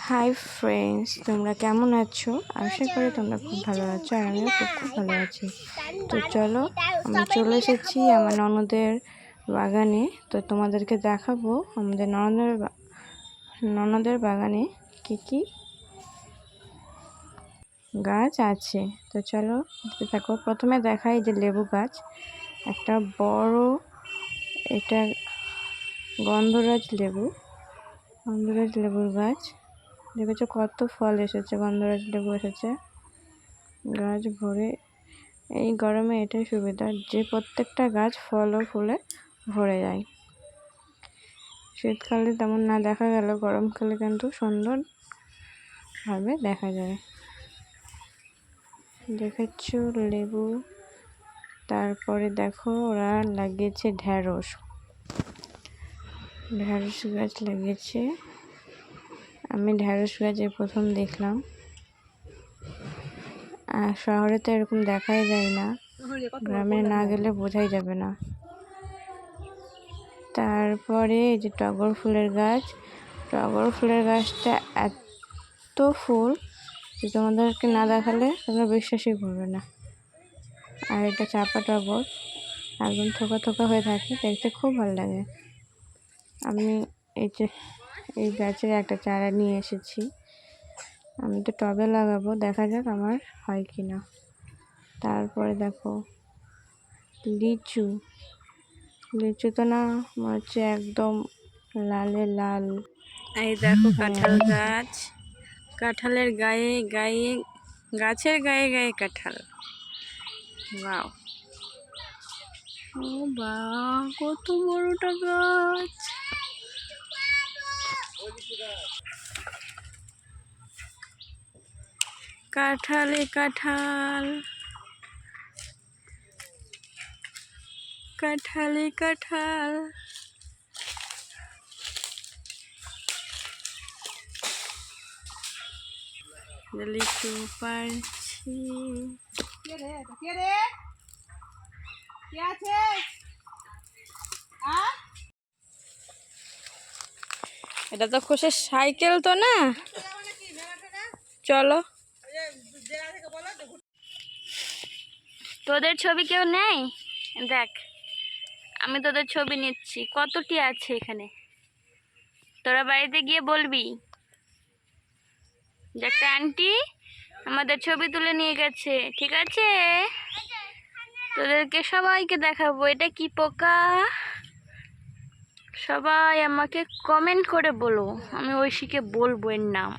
Hi friends, তোমরা কেমন আছো? আশা করি তোমরা খুব ভালো আছো, আর আমিও খুব ভালো আছি। তো চলো, আমি চলে এসেছি আমার ননদের বাগানে। তো তোমাদেরকে দেখাবো আমাদের ননদের বাগানে কি কি গাছ আছে। তো চলো দেখো, প্রথমে দেখাই যে লেবু গাছ, একটা বড়, এটা গন্ধরাজ লেবুর গাছ। দেখেছো কত ফল এসেছে, গন্ধরাজ লেবু এসেছে গাছ ভরে। এই গরমে এটাই সুবিধা যে প্রত্যেকটা গাছ ফল ও ফুলে ভরে যায়। শীতকালে তেমন না দেখা গেল, গরমকালে কিন্তু সুন্দরভাবে দেখা যায়। দেখেছো লেবু। তারপরে দেখো ওরা লাগিয়েছে ঢেঁড়স গাছ লাগিয়েছে। আমি ঢেঁড়স গাছে প্রথম দেখলাম, আর শহরে তো এরকম দেখাই যায় না, গ্রামে না গেলে বোঝাই যাবে না। তারপরে এই যে টগর ফুলের গাছটা এত ফুল যে তোমাদেরকে না দেখালে তোমরা বিশ্বাসই করবে না। আর এটা চাপা টগর, একদম থোকা থোকা হয়ে থাকে, দেখতে খুব ভালো লাগে। আমি এই গাছের একটা চারা নিয়ে এসেছি, আমি তো টবে লাগাবো, দেখা যাক আমার হয় কি না। তারপরে দেখো লিচু তো না, মনে হচ্ছে একদম লালে লাল। এই দেখো কাঁঠাল গাছ, কাঁঠালের গাছের গায়ে গায়ে কাঁঠাল। বাও, ও বা, কত বড়টা গাছ। কাঁঠালে কাঁঠাল, কাঁঠালে কাঁঠাল। লিচু পারছি। এটা তো খুশির সাইকেল তো না? চলো, তোদের ছবি কেউ নেই? দেখ, আমি তোদের ছবি নিচ্ছি, কতটি আছে এখানে। তোরা বাড়িতে গিয়ে বলবি যে একটা আন্টি আমাদের ছবি তুলে নিয়ে গেছে, ঠিক আছে? তোদেরকে সবাইকে দেখাবো এটা কি পোকা। সবাই আমাকে কমেন্ট করে বলো, আমি ঐশীকে বলবো এর নাম।